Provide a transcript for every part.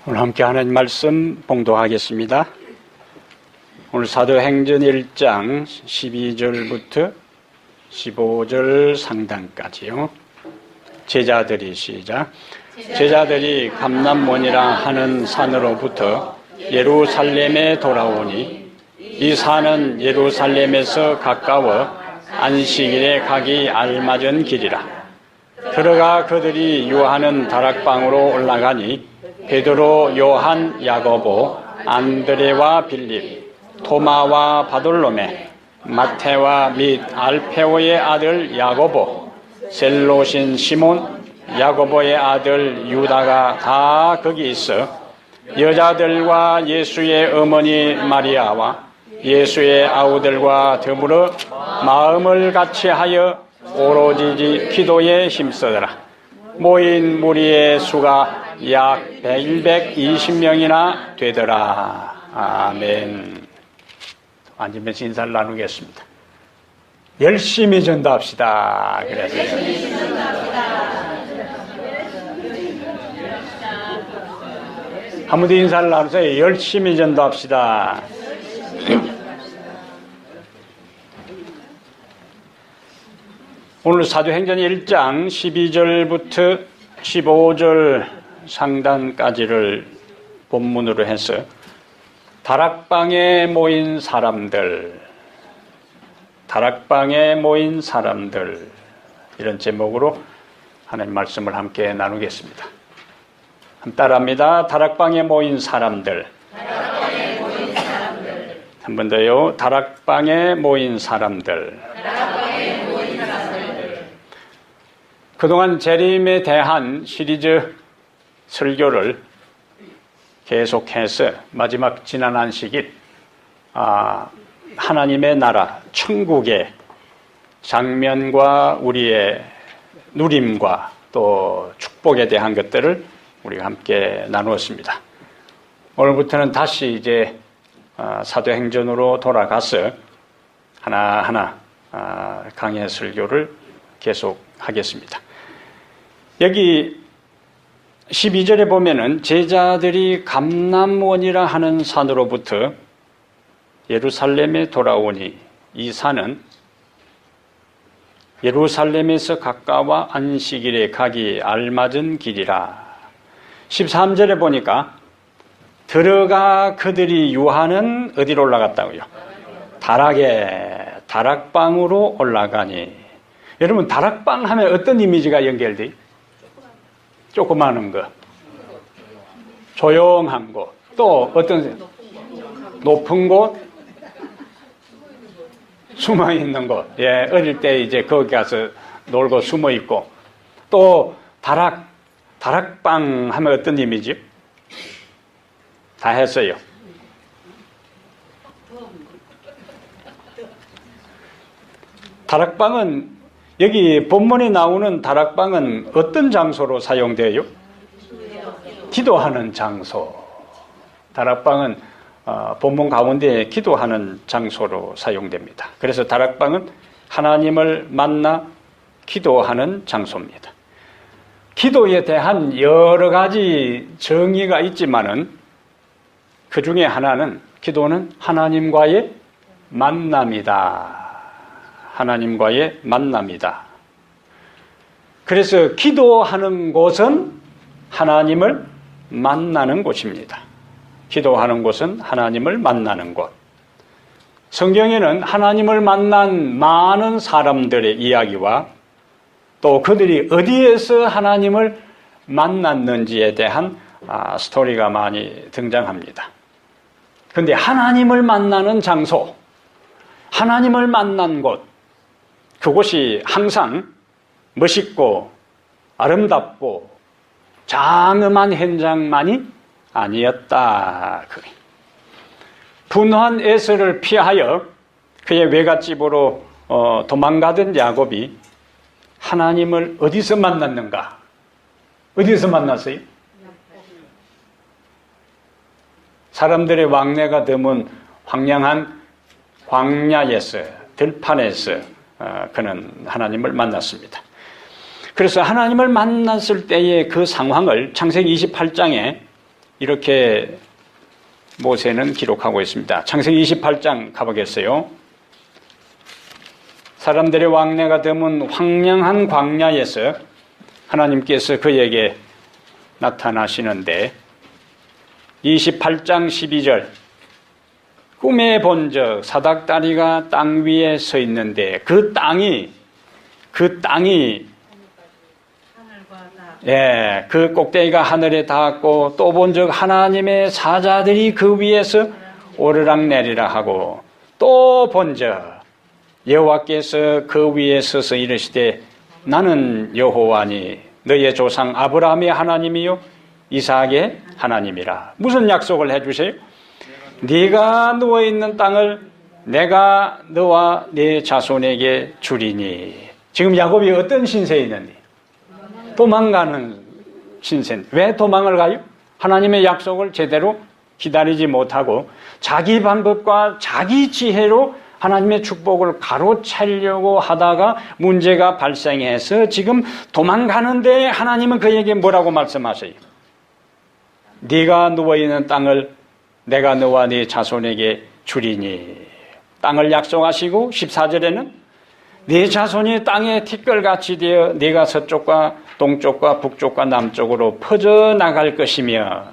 오늘 함께 하는 말씀 봉독하겠습니다. 오늘 사도행전 1장 12절부터 15절 상단까지요. 제자들이 시작. 제자들이 감람원이라 하는 산으로부터 예루살렘에 돌아오니 이 산은 예루살렘에서 가까워 안식일에 가기 알맞은 길이라. 들어가 그들이 유하는 다락방으로 올라가니 베드로, 요한, 야고보, 안드레와 빌립, 토마와 바돌로메, 마테와 및 알페오의 아들 야고보, 셀롯인 시몬, 야고보의 아들 유다가 다 거기 있어 여자들과 예수의 어머니 마리아와 예수의 아우들과 더불어 마음을 같이하여 오로지 기도에 힘쓰더라. 모인 무리의 수가 약 120명이나 되더라. 아멘. 앉으면서 인사를 나누겠습니다. 열심히 전도합시다. 그래서 한번 더 인사를 나누세요. 열심히 전도합시다. 오늘 사도행전 1장 12절부터 15절 상단까지를 본문으로 해서 다락방에 모인 사람들, 다락방에 모인 사람들, 이런 제목으로 하나님 말씀을 함께 나누겠습니다. 한번 따라합니다. 다락방에 모인 사람들. 한 번 더요. 다락방에 모인 사람들. 그동안 재림에 대한 시리즈 설교를 계속해서 마지막 지난 안식일 하나님의 나라 천국의 장면과 우리의 누림과 또 축복에 대한 것들을 우리가 함께 나누었습니다. 오늘부터는 다시 이제 사도행전으로 돌아가서 하나하나 강해 설교를 계속하겠습니다. 여기 12절에 보면은 제자들이 감람원이라 하는 산으로부터 예루살렘에 돌아오니 이 산은 예루살렘에서 가까워 안식일에 가기 알맞은 길이라. 13절에 보니까 들어가 그들이 유하는 어디로 올라갔다고요? 다락방으로 올라가니. 여러분 다락방 하면 어떤 이미지가 연결돼요? 조그마한 거, 조용한 곳, 또 어떤 높은 곳, 숨어 있는 곳. 예, 어릴 때 이제 거기 가서 놀고 숨어 있고, 또 다락방 하면 어떤 이미지요? 다 했어요. 다락방은 여기 본문에 나오는 다락방은 어떤 장소로 사용돼요? 기도하는 장소. 다락방은 본문 가운데 기도하는 장소로 사용됩니다. 그래서 다락방은 하나님을 만나 기도하는 장소입니다. 기도에 대한 여러 가지 정의가 있지만은 그 중에 하나는 기도는 하나님과의 만남이다. 하나님과의 만남이다. 그래서 기도하는 곳은 하나님을 만나는 곳입니다. 기도하는 곳은 하나님을 만나는 곳. 성경에는 하나님을 만난 많은 사람들의 이야기와 또 그들이 어디에서 하나님을 만났는지에 대한 스토리가 많이 등장합니다. 그런데 하나님을 만나는 장소, 하나님을 만난 곳, 그곳이 항상 멋있고 아름답고 장엄한 현장만이 아니었다. 분한 에서를 피하여 그의 외갓집으로 도망가던 야곱이 하나님을 어디서 만났는가? 어디서 만났어요? 사람들의 왕래가 드문 황량한 광야에서, 들판에서 그는 하나님을 만났습니다. 그래서 하나님을 만났을 때의 그 상황을 창세기 28장에 이렇게 모세는 기록하고 있습니다. 창세기 28장 가보겠어요. 사람들의 왕래가 드문 황량한 광야에서 하나님께서 그에게 나타나시는데 28장 12절 꿈에 본적 사닥다리가 땅 위에 서 있는데 그 땅이 그 꼭대기가 하늘에 닿았고 또 본적 하나님의 사자들이 그 위에서 오르락내리락 하고 또 본적 여호와께서 그 위에 서서 이르시되 나는 여호와니 너의 조상 아브라함의 하나님이요 이삭의 하나님이라. 무슨 약속을 해주세요? 네가 누워있는 땅을 내가 너와 네 자손에게 주리니. 지금 야곱이 어떤 신세에 있느니? 도망가는 신세. 왜 도망을 가요? 하나님의 약속을 제대로 기다리지 못하고 자기 방법과 자기 지혜로 하나님의 축복을 가로채려고 하다가 문제가 발생해서 지금 도망가는데 하나님은 그에게 뭐라고 말씀하세요? 네가 누워있는 땅을 내가 너와 네 자손에게 주리니. 땅을 약속하시고 14절에는 네 자손이 땅에 티끌같이 되어 네가 서쪽과 동쪽과 북쪽과 남쪽으로 퍼져나갈 것이며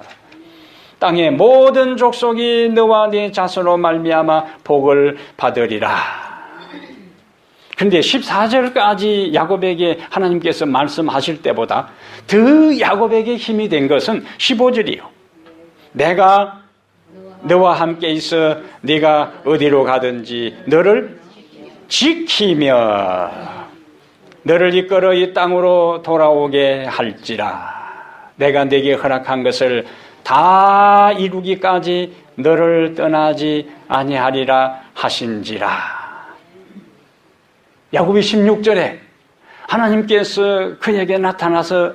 땅의 모든 족속이 너와 네 자손으로 말미암아 복을 받으리라. 그런데 14절까지 야곱에게 하나님께서 말씀하실 때보다 더 야곱에게 힘이 된 것은 15절이요. 내가 너와 함께 있어 네가 어디로 가든지 너를 지키며 너를 이끌어 이 땅으로 돌아오게 할지라. 내가 네게 허락한 것을 다 이루기까지 너를 떠나지 아니하리라 하신지라. 야곱이 16절에 하나님께서 그에게 나타나서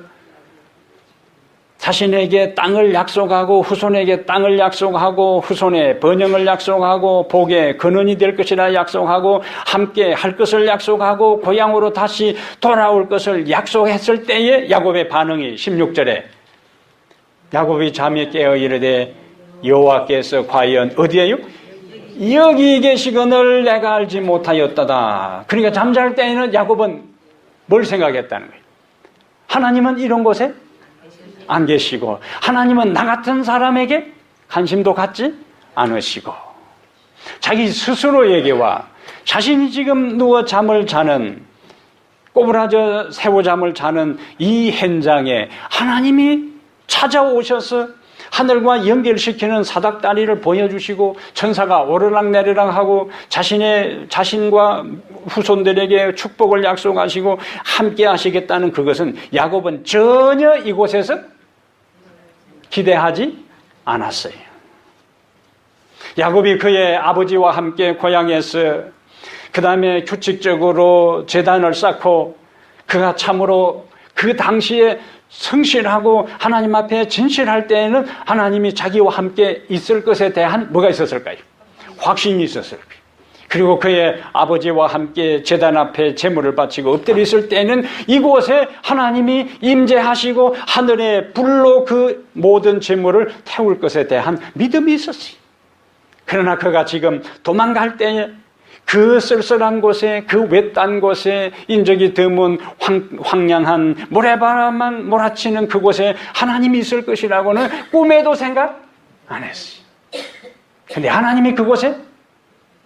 자신에게 땅을 약속하고 후손에게 땅을 약속하고 후손의 번영을 약속하고 복의 근원이 될 것이라 약속하고 함께 할 것을 약속하고 고향으로 다시 돌아올 것을 약속했을 때에 야곱의 반응이 16절에 야곱이 잠에 깨어 이르되 여호와께서 과연 어디에요? 여기 계시거늘 내가 알지 못하였다다. 그러니까 잠잘 때에는 야곱은 뭘 생각했다는 거예요? 하나님은 이런 곳에 안 계시고 하나님은 나 같은 사람에게 관심도 갖지 않으시고 자기 스스로에게와 자신이 지금 누워 잠을 자는 꼬부라져 새우잠을 자는 이 현장에 하나님이 찾아오셔서 하늘과 연결시키는 사닥다리를 보여주시고 천사가 오르락내리락 하고 자신과 후손들에게 축복을 약속하시고 함께 하시겠다는 그것은 야곱은 전혀 이곳에서 기대하지 않았어요. 야곱이 그의 아버지와 함께 고향에서 그 다음에 규칙적으로 제단을 쌓고 그가 참으로 그 당시에 성실하고 하나님 앞에 진실할 때에는 하나님이 자기와 함께 있을 것에 대한 뭐가 있었을까요? 확신이 있었을 거예요. 그리고 그의 아버지와 함께 제단 앞에 제물을 바치고 엎드려 있을 때는 이곳에 하나님이 임재하시고 하늘의 불로 그 모든 제물을 태울 것에 대한 믿음이 있었어요. 그러나 그가 지금 도망갈 때에 그 쓸쓸한 곳에 그 외딴 곳에 인적이 드문 황량한 모래바람만 몰아치는 그곳에 하나님이 있을 것이라고는 꿈에도 생각 안 했어요. 그런데 하나님이 그곳에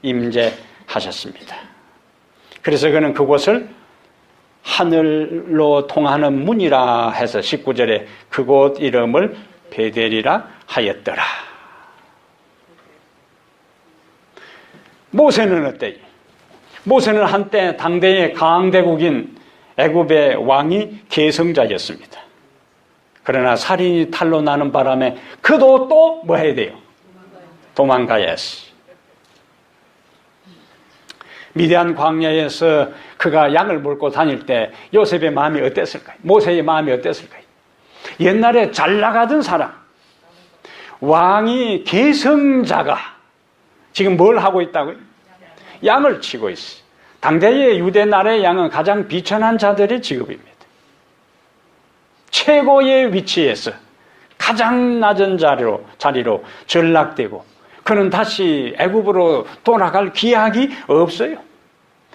임재하셨습니다. 그래서 그는 그곳을 하늘로 통하는 문이라 해서 19절에 그곳 이름을 베델이라 하였더라. 모세는 어때요? 모세는 한때 당대의 강대국인 애굽의 왕이 계승자였습니다. 그러나 살인이 탈로 나는 바람에 그도 또 뭐 해야 돼요? 도망가야 했어요. 미디안 광야에서 그가 양을 몰고 다닐 때 요셉의 마음이 어땠을까요? 모세의 마음이 어땠을까요? 옛날에 잘 나가던 사람, 왕이 계승자가 지금 뭘 하고 있다고요? 양을 치고 있어요. 당대의 유대 나라의 양은 가장 비천한 자들의 직업입니다. 최고의 위치에서 가장 낮은 자리로 전락되고 그는 다시 애굽으로 돌아갈 기약이 없어요.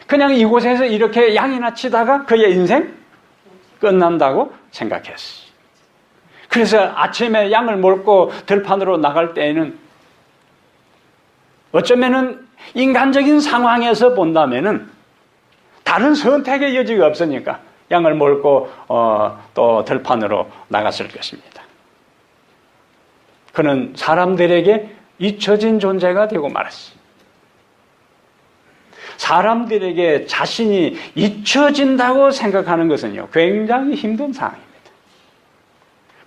그냥 이곳에서 이렇게 양이나 치다가 그의 인생 끝난다고 생각했어요. 그래서 아침에 양을 몰고 들판으로 나갈 때에는 어쩌면은 인간적인 상황에서 본다면은 다른 선택의 여지가 없으니까 양을 몰고 또 들판으로 나갔을 것입니다. 그는 사람들에게 잊혀진 존재가 되고 말았어요. 사람들에게 자신이 잊혀진다고 생각하는 것은요, 굉장히 힘든 상황입니다.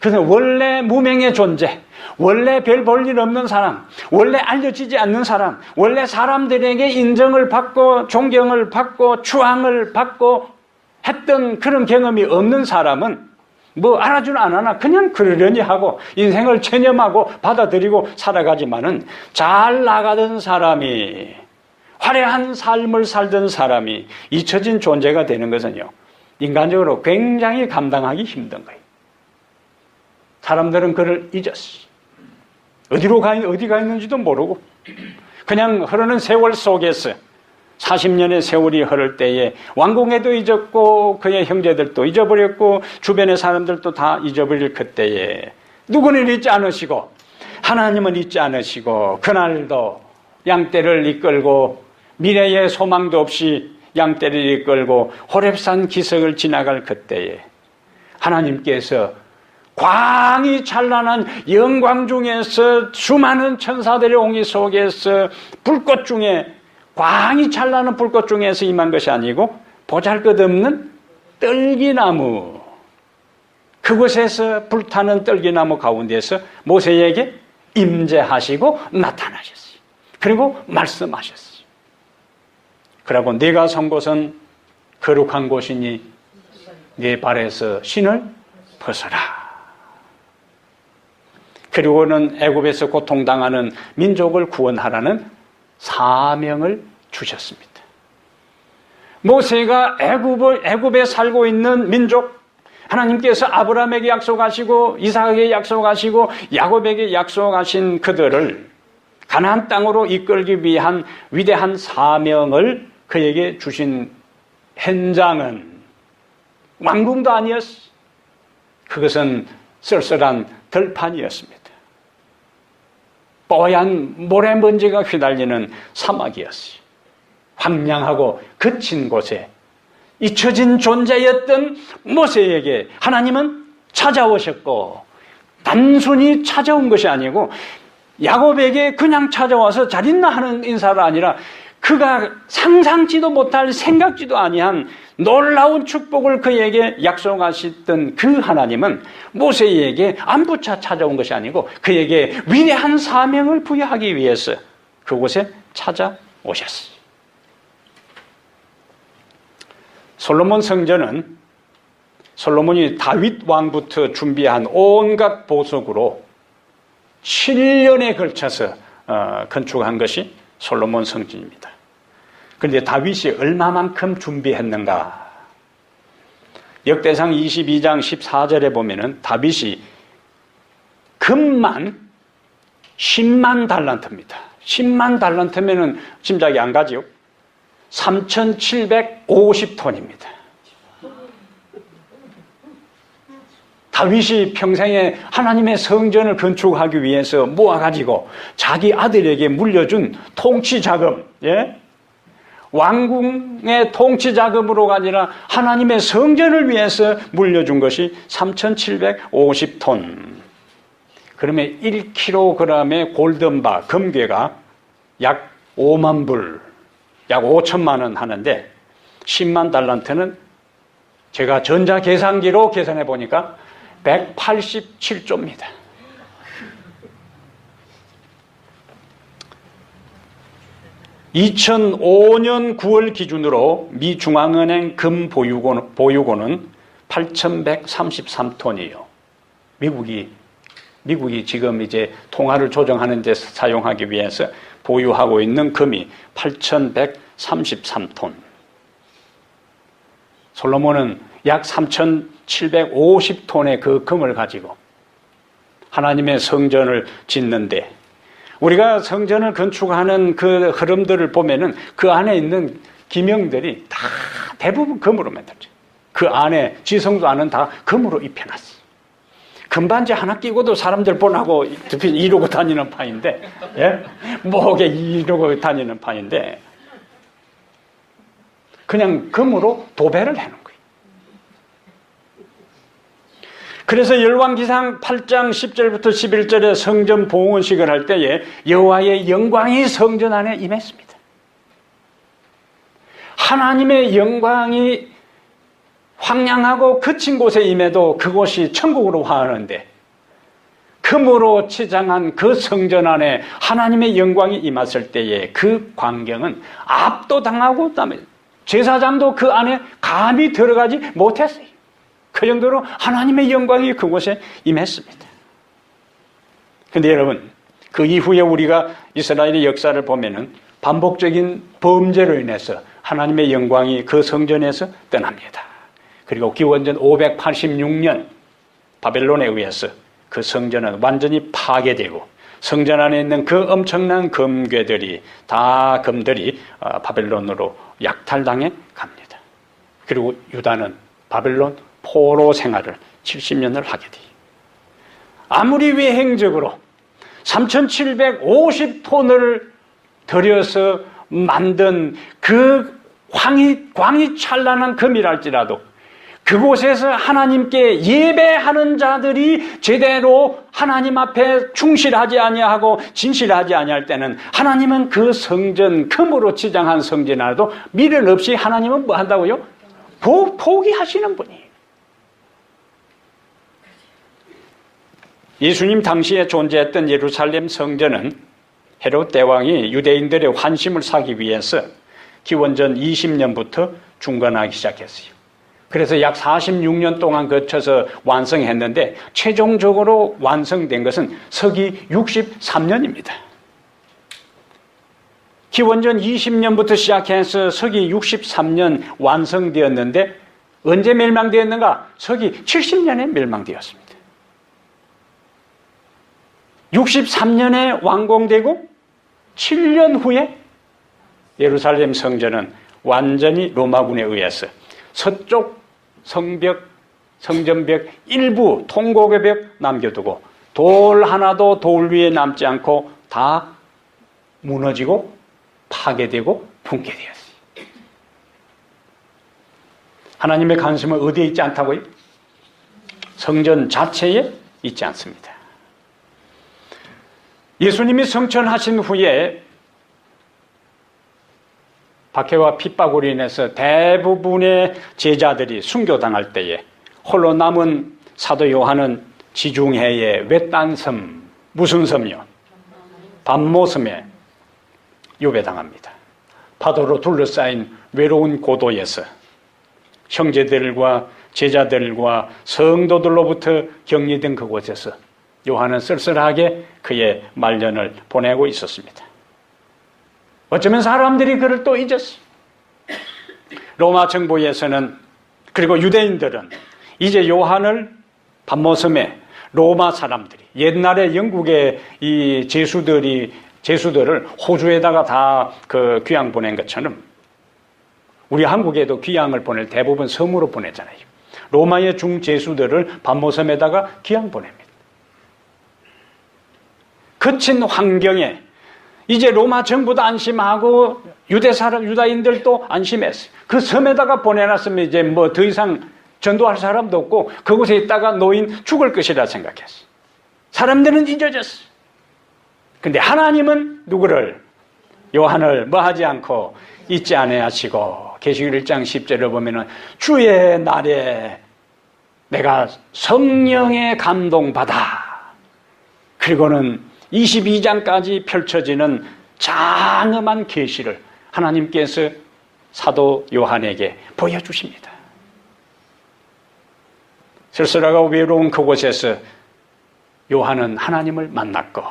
그래서 원래 무명의 존재, 원래 별 볼 일 없는 사람, 원래 알려지지 않는 사람, 원래 사람들에게 인정을 받고 존경을 받고 추앙을 받고 했던 그런 경험이 없는 사람은 뭐 알아주나 안 하나 그냥 그러려니 하고 인생을 체념하고 받아들이고 살아가지만은 잘 나가던 사람이, 화려한 삶을 살던 사람이 잊혀진 존재가 되는 것은요, 인간적으로 굉장히 감당하기 힘든 거예요. 사람들은 그를 잊었어요. 어디 가 있는지도 모르고 그냥 흐르는 세월 속에서 40년의 세월이 흐를 때에 왕궁에도 잊었고 그의 형제들도 잊어버렸고 주변의 사람들도 다 잊어버릴 그때에 누구는 잊지 않으시고 하나님은 잊지 않으시고 그날도 양떼를 이끌고 미래의 소망도 없이 양떼를 이끌고 호렙산 기슭을 지나갈 그때에 하나님께서 광이 찬란한 영광 중에서 수많은 천사들의 옹이 속에서 불꽃 중에 광이 찬란한 불꽃 중에서 임한 것이 아니고 보잘것없는 떨기나무, 그곳에서 불타는 떨기나무 가운데서 모세에게 임재하시고 나타나셨어요. 그리고 말씀하셨어요. 그러고 네가 선 곳은 거룩한 곳이니 네 발에서 신을 벗어라. 그리고는 애굽에서 고통당하는 민족을 구원하라는 사명을 주셨습니다. 모세가 애굽에 살고 있는 민족, 하나님께서 아브라함에게 약속하시고 이삭에게 약속하시고 야곱에게 약속하신 그들을 가나안 땅으로 이끌기 위한 위대한 사명을 그에게 주신 현장은 왕궁도 아니었어. 그것은 쓸쓸한 들판이었습니다. 뽀얀 모래먼지가 휘날리는 사막이었어요. 황량하고 거친 곳에 잊혀진 존재였던 모세에게 하나님은 찾아오셨고, 단순히 찾아온 것이 아니고 야곱에게 그냥 찾아와서 잘 있나 하는 인사가 아니라 그가 상상지도 못할, 생각지도 아니한 놀라운 축복을 그에게 약속하셨던 그 하나님은 모세에게 안부차 찾아온 것이 아니고 그에게 위대한 사명을 부여하기 위해서 그곳에 찾아오셨어요. 솔로몬 성전은 솔로몬이 다윗 왕부터 준비한 온갖 보석으로 7년에 걸쳐서 건축한 것이 솔로몬 성전입니다. 그런데 다윗이 얼마만큼 준비했는가? 역대상 22장 14절에 보면은 다윗이 금만 10만 달란트입니다. 10만 달란트면은 짐작이 안 가지요? 3,750톤입니다. 다윗이 평생에 하나님의 성전을 건축하기 위해서 모아가지고 자기 아들에게 물려준 통치 자금, 예? 왕궁의 통치 자금으로가 아니라 하나님의 성전을 위해서 물려준 것이 3,750톤. 그러면 1kg의 골든바, 금괴가 약 5만 불, 약 5천만 원 하는데 10만 달란트는 제가 전자계산기로 계산해 보니까 187조입니다. (2005년 9월) 기준으로 미 중앙은행 금 보유고는 8,133톤이에요. 미국이 지금 이제 통화를 조정하는 데 사용하기 위해서 보유하고 있는 금이 8,133톤. 솔로몬은 약 3,750톤의 그 금을 가지고 하나님의 성전을 짓는데 우리가 성전을 건축하는 그 흐름들을 보면은 그 안에 있는 기명들이 다 대부분 금으로 만들죠. 그 안에 지성도 안은 다 금으로 입혀놨어요. 금반지 하나 끼고도 사람들 보라고 이러고 다니는 판인데, 예? 목에 이러고 다니는 판인데, 그냥 금으로 도배를 해놓은 거예요. 그래서 열왕기상 8장 10절부터 11절에 성전 봉헌식을 할 때에 여호와의 영광이 성전 안에 임했습니다. 하나님의 영광이 황량하고 그친 곳에 임해도 그곳이 천국으로 화하는데 금으로 치장한 그 성전 안에 하나님의 영광이 임했을 때에 그 광경은 압도당하고 그다음에 제사장도 그 안에 감히 들어가지 못했어요. 그 정도로 하나님의 영광이 그곳에 임했습니다. 그런데 여러분, 그 이후에 우리가 이스라엘의 역사를 보면은 반복적인 범죄로 인해서 하나님의 영광이 그 성전에서 떠납니다. 그리고 기원전 586년 바벨론에 의해서 그 성전은 완전히 파괴되고 성전 안에 있는 그 엄청난 금괴들이 다 금들이 바벨론으로 약탈당해 갑니다. 그리고 유다는 바벨론 포로 생활을 70년을 하게 돼요. 아무리 외행적으로 3,750톤을 들여서 만든 그 광이 찬란한 금이랄지라도 그곳에서 하나님께 예배하는 자들이 제대로 하나님 앞에 충실하지 아니하고 진실하지 아니할 때는 하나님은 그 성전, 금으로 치장한 성전이라도 미련 없이 하나님은 뭐 한다고요? 포기하시는 분이에요. 예수님 당시에 존재했던 예루살렘 성전은 헤롯 대왕이 유대인들의 환심을 사기 위해서 기원전 20년부터 중건하기 시작했어요. 그래서 약 46년 동안 거쳐서 완성했는데 최종적으로 완성된 것은 서기 63년입니다. 기원전 20년부터 시작해서 서기 63년 완성되었는데 언제 멸망되었는가? 서기 70년에 멸망되었습니다. 63년에 완공되고 7년 후에 예루살렘 성전은 완전히 로마군에 의해서 서쪽 성전벽 일부 통곡의 벽 남겨두고 돌 하나도 돌 위에 남지 않고 다 무너지고 파괴되고 붕괴되었어요. 하나님의 관심은 어디에 있지 않다고요? 성전 자체에 있지 않습니다. 예수님이 성천하신 후에 박해와 핍박으로 인해서 대부분의 제자들이 순교당할 때에 홀로 남은 사도 요한은 지중해의 외딴 섬, 무슨 섬이요? 밤모섬에 유배당합니다. 파도로 둘러싸인 외로운 고도에서 형제들과 제자들과 성도들로부터 격리된 그곳에서 요한은 쓸쓸하게 그의 말년을 보내고 있었습니다. 어쩌면 사람들이 그를 또 잊었어요. 로마 정부에서는 그리고 유대인들은 이제 요한을 밤모섬에 로마 사람들이 옛날에 영국의 이 제수들을 호주에다가 다 그 귀양 보낸 것처럼 우리 한국에도 귀양을 보낼 대부분 섬으로 보내잖아요. 로마의 중제수들을 밤모섬에다가 귀양 보냅니다. 거친 환경에 이제 로마 정부도 안심하고 유다인들도 안심했어요. 그 섬에다가 보내놨으면 이제 뭐 더 이상 전도할 사람도 없고 그곳에 있다가 노인 죽을 것이라 생각했어요. 사람들은 잊어졌어요. 근데 하나님은 누구를? 요한을 뭐 하지 않고 잊지 아니하시고 계시록 1장 10절을 보면은 주의 날에 내가 성령에 감동받아. 그리고는 22장까지 펼쳐지는 장엄한 계시를 하나님께서 사도 요한에게 보여주십니다. 쓸쓸하고 외로운 그곳에서 요한은 하나님을 만났고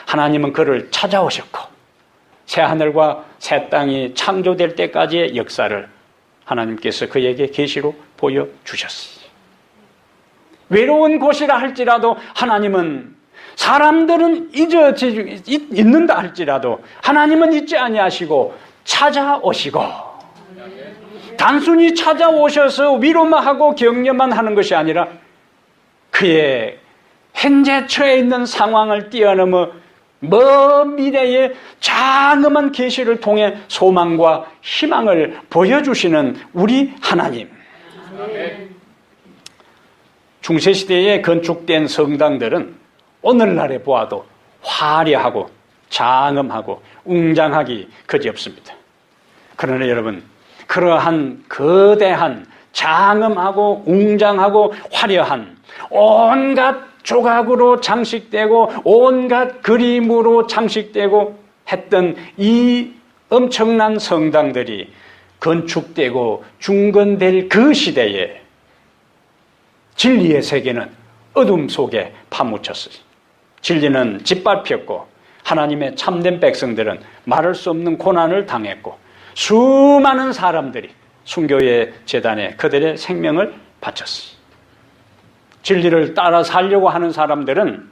하나님은 그를 찾아오셨고 새하늘과 새 땅이 창조될 때까지의 역사를 하나님께서 그에게 계시로 보여주셨어요. 외로운 곳이라 할지라도 하나님은 사람들은 있는다 할지라도 하나님은 잊지 아니하시고 찾아오시고, 단순히 찾아오셔서 위로만 하고 격려만 하는 것이 아니라 그의 현재 처해 있는 상황을 뛰어넘어 먼 미래의 장엄한 계시를 통해 소망과 희망을 보여주시는 우리 하나님. 중세시대에 건축된 성당들은 오늘날에 보아도 화려하고 장엄하고 웅장하기 그지없습니다. 그러나 여러분, 그러한 거대한 장엄하고 웅장하고 화려한 온갖 조각으로 장식되고 온갖 그림으로 장식되고 했던 이 엄청난 성당들이 건축되고 중건될 그 시대에 진리의 세계는 어둠 속에 파묻혔어요. 진리는 짓밟혔고 하나님의 참된 백성들은 말할 수 없는 고난을 당했고 수많은 사람들이 순교의 제단에 그들의 생명을 바쳤어요. 진리를 따라 살려고 하는 사람들은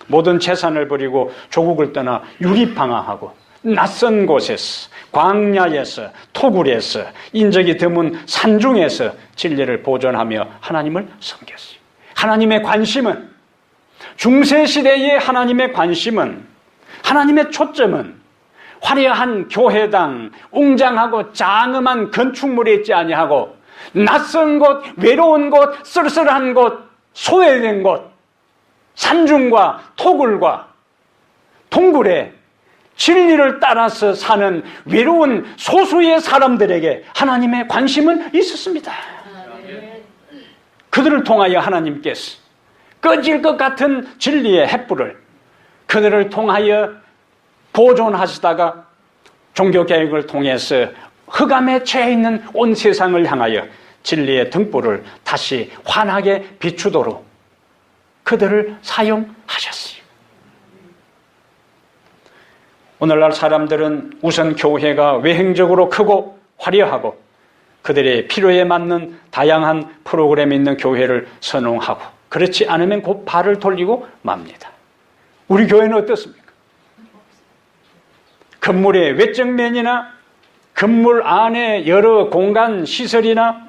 모든 재산을 버리고 조국을 떠나 유리방황하고 낯선 곳에서, 광야에서, 토굴에서, 인적이 드문 산중에서 진리를 보존하며 하나님을 섬겼어요. 하나님의 관심은, 중세시대의 하나님의 관심은, 하나님의 초점은 화려한 교회당, 웅장하고 장엄한 건축물에 있지 아니하고 낯선 곳, 외로운 곳, 쓸쓸한 곳, 소외된 곳, 산중과 토굴과 동굴에 진리를 따라서 사는 외로운 소수의 사람들에게 하나님의 관심은 있었습니다. 그들을 통하여 하나님께서 꺼질 것 같은 진리의 횃불을 그들을 통하여 보존하시다가 종교개혁을 통해서 흑암에 처해 있는 온 세상을 향하여 진리의 등불을 다시 환하게 비추도록 그들을 사용하셨어요. 오늘날 사람들은 우선 교회가 외형적으로 크고 화려하고 그들의 필요에 맞는 다양한 프로그램이 있는 교회를 선호하고, 그렇지 않으면 곧 발을 돌리고 맙니다. 우리 교회는 어떻습니까? 건물의 외적 면이나 건물 안에 여러 공간 시설이나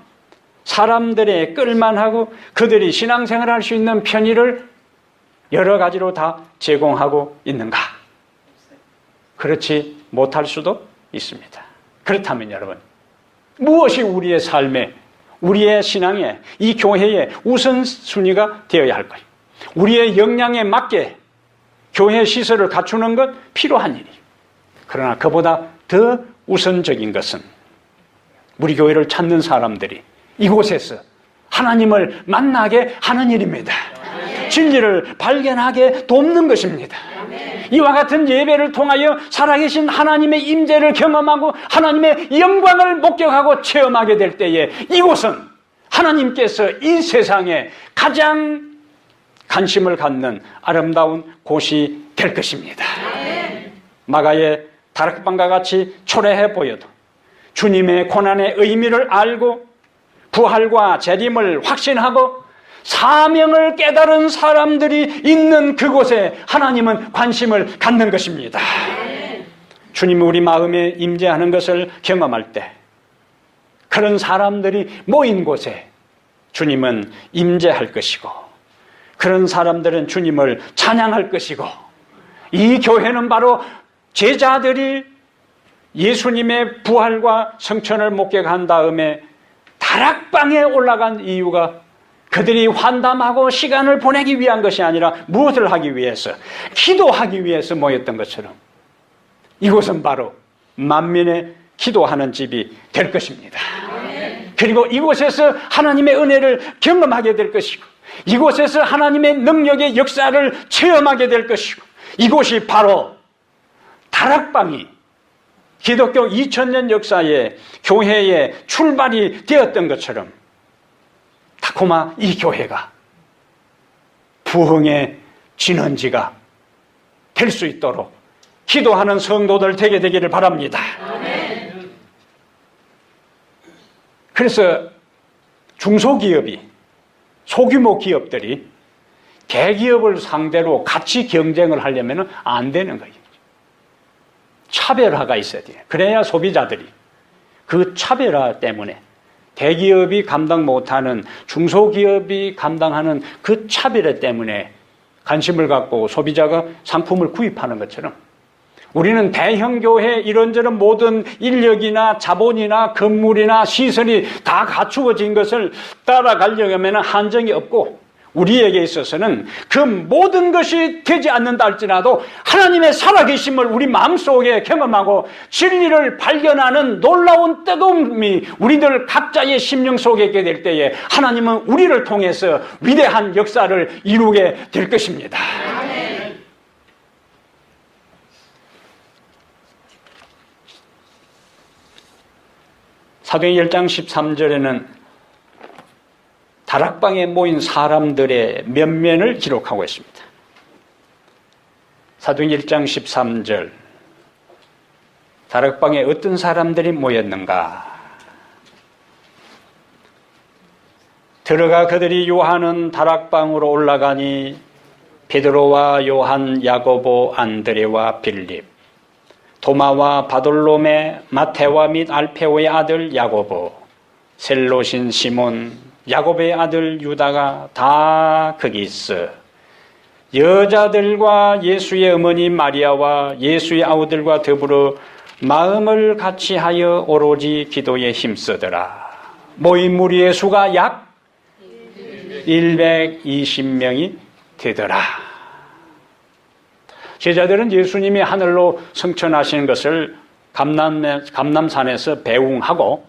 사람들의 끌만하고 그들이 신앙생활을 할 수 있는 편의를 여러 가지로 다 제공하고 있는가? 그렇지 못할 수도 있습니다. 그렇다면 여러분, 무엇이 우리의 삶에, 우리의 신앙에, 이 교회의 우선순위가 되어야 할까요? 우리의 역량에 맞게 교회 시설을 갖추는 것 필요한 일이에요. 그러나 그보다 더 우선적인 것은 우리 교회를 찾는 사람들이 이곳에서 하나님을 만나게 하는 일입니다. 진리를 발견하게 돕는 것입니다. 이와 같은 예배를 통하여 살아계신 하나님의 임재를 경험하고 하나님의 영광을 목격하고 체험하게 될 때에 이곳은 하나님께서 이 세상에 가장 관심을 갖는 아름다운 곳이 될 것입니다. 마가의 다락방과 같이 초라해 보여도 주님의 고난의 의미를 알고 부활과 재림을 확신하고 사명을 깨달은 사람들이 있는 그곳에 하나님은 관심을 갖는 것입니다. 주님이 우리 마음에 임재하는 것을 경험할 때 그런 사람들이 모인 곳에 주님은 임재할 것이고 그런 사람들은 주님을 찬양할 것이고, 이 교회는 바로 제자들이 예수님의 부활과 성천을 목격한 다음에 다락방에 올라간 이유가 그들이 환담하고 시간을 보내기 위한 것이 아니라 무엇을 하기 위해서? 기도하기 위해서 모였던 것처럼 이곳은 바로 만민의 기도하는 집이 될 것입니다. 그리고 이곳에서 하나님의 은혜를 경험하게 될 것이고 이곳에서 하나님의 능력의 역사를 체험하게 될 것이고, 이곳이 바로 다락방이 기독교 2000년 역사의 교회의 출발이 되었던 것처럼 타코마 이 교회가 부흥의 진원지가 될 수 있도록 기도하는 성도들 되게 되기를 바랍니다. 아멘. 그래서 중소기업이, 소규모 기업들이 대기업을 상대로 같이 경쟁을 하려면 안 되는 거예요. 차별화가 있어야 돼요. 그래야 소비자들이 그 차별화 때문에 대기업이 감당 못하는 중소기업이 감당하는 그 차별화 때문에 관심을 갖고 소비자가 상품을 구입하는 것처럼 우리는 대형 교회 이런저런 모든 인력이나 자본이나 건물이나 시설이 다 갖추어진 것을 따라가려면 한정이 없고 우리에게 있어서는 그 모든 것이 되지 않는다 할지라도 하나님의 살아계심을 우리 마음속에 경험하고 진리를 발견하는 놀라운 뜨거움이 우리들 각자의 심령 속에 있게 될 때에 하나님은 우리를 통해서 위대한 역사를 이루게 될 것입니다. 사도행전 1장 13절에는 다락방에 모인 사람들의 면면을 기록하고 있습니다. 사도행전 1장 13절 다락방에 어떤 사람들이 모였는가? 들어가 그들이 요한은 다락방으로 올라가니 베드로와 요한, 야고보, 안드레와 빌립, 도마와 바돌로메, 마테와 및 알페오의 아들 야고보, 셀롯인 시몬, 야곱의 아들 유다가 다 거기 있어 여자들과 예수의 어머니 마리아와 예수의 아우들과 더불어 마음을 같이 하여 오로지 기도에 힘쓰더라. 모인 무리의 수가 약 120명이 되더라. 제자들은 예수님이 하늘로 승천하시는 것을 감남산에서 배웅하고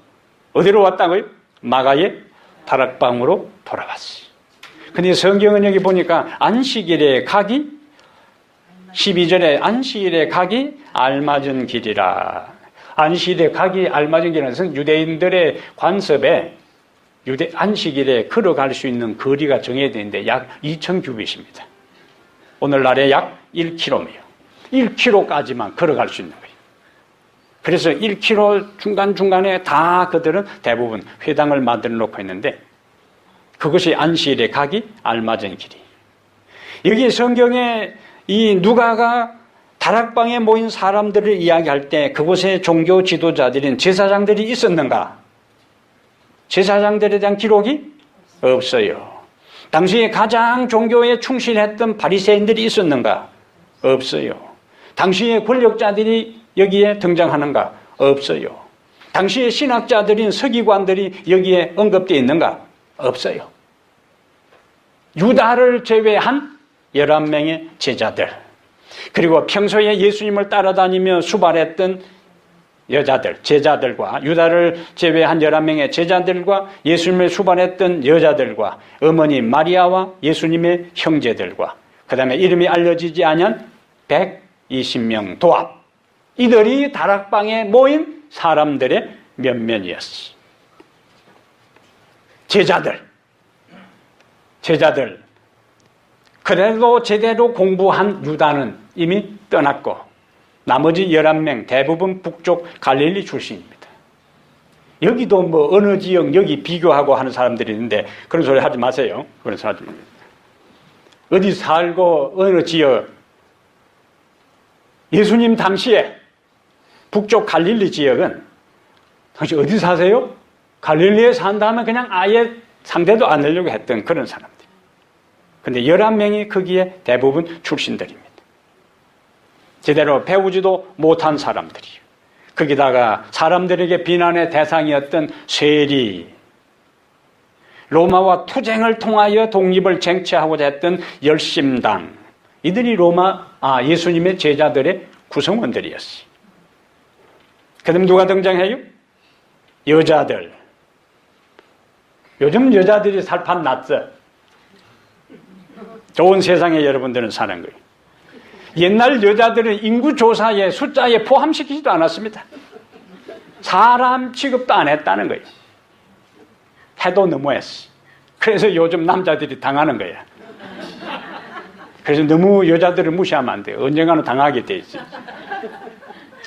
어디로 왔다고요? 마가의 다락방으로 돌아왔어요. 근데 성경은 여기 보니까 안식일에 가기 12절에 안식일에 가기 알맞은 길이라. 안식일에 가기 알맞은 길은 유대인들의 관습에 안식일에 걸어갈 수 있는 거리가 정해져 있는데 약 2,000규빗입니다. 오늘날에 약 1km예요. 1km까지만 걸어갈 수 있는 거예요. 그래서 1km 중간중간에 다 그들은 대부분 회당을 만들어 놓고 있는데 그것이 안식일에 가기 알맞은 길이. 여기 성경에 이 누가가 다락방에 모인 사람들을 이야기할 때 그곳에 종교 지도자들인 제사장들이 있었는가? 제사장들에 대한 기록이 없어요. 당시에 가장 종교에 충실했던 바리새인들이 있었는가? 없어요. 당시에 권력자들이 여기에 등장하는가? 없어요. 당시에 신학자들인 서기관들이 여기에 언급되어 있는가? 없어요. 유다를 제외한 11명의 제자들, 그리고 평소에 예수님을 따라다니며 수발했던 여자들, 제자들과 유다를 제외한 11명의 제자들과 예수님을 수발했던 여자들과 어머니 마리아와 예수님의 형제들과 그 다음에 이름이 알려지지 않은 120명 도합, 이들이 다락방에 모인 사람들의 면면이었어. 제자들. 그래도 제대로 공부한 유다는 이미 떠났고 나머지 11명 대부분 북쪽 갈릴리 출신입니다. 여기도 뭐 어느 지역 여기 비교하고 하는 사람들이 있는데 그런 소리 하지 마세요. 그런 소리 하지 마세요. 어디 살고 어느 지역, 예수님 당시에 북쪽 갈릴리 지역은 당시 어디 사세요? 갈릴리에 산다면 그냥 아예 상대도 안 하려고 했던 그런 사람들. 근데 11명이 거기에 대부분 출신들입니다. 제대로 배우지도 못한 사람들이에요. 거기다가 사람들에게 비난의 대상이었던 세리, 로마와 투쟁을 통하여 독립을 쟁취하고자 했던 열심당, 이들이 예수님의 제자들의 구성원들이었어요. 그 다음 누가 등장해요? 여자들. 요즘 여자들이 살판 났어. 좋은 세상에 여러분들은 사는 거예요. 옛날 여자들은 인구조사에 숫자에 포함시키지도 않았습니다. 사람 취급도 안 했다는 거예요. 해도 너무했어. 그래서 요즘 남자들이 당하는 거야. 그래서 너무 여자들을 무시하면 안 돼요. 언젠가는 당하게 돼 있어요.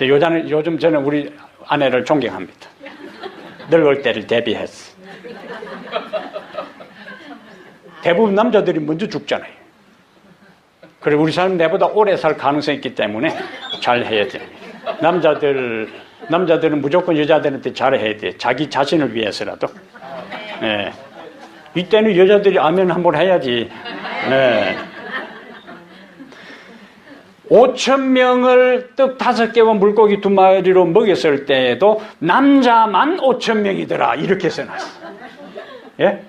요즘 저는 우리 아내를 존경합니다. 늙을 때를 대비했어. 대부분 남자들이 먼저 죽잖아요. 그리고 우리 사람 내보다 오래 살 가능성이 있기 때문에 잘 해야 돼. 남자들은 무조건 여자들한테 잘해야 돼. 자기 자신을 위해서라도. 예. 이때는 여자들이 아멘 한번 해야지. 예. 5,000명을 떡 5개와 물고기 2마리로 먹였을 때에도 남자만 5,000명이더라. 이렇게 써놨어. 예?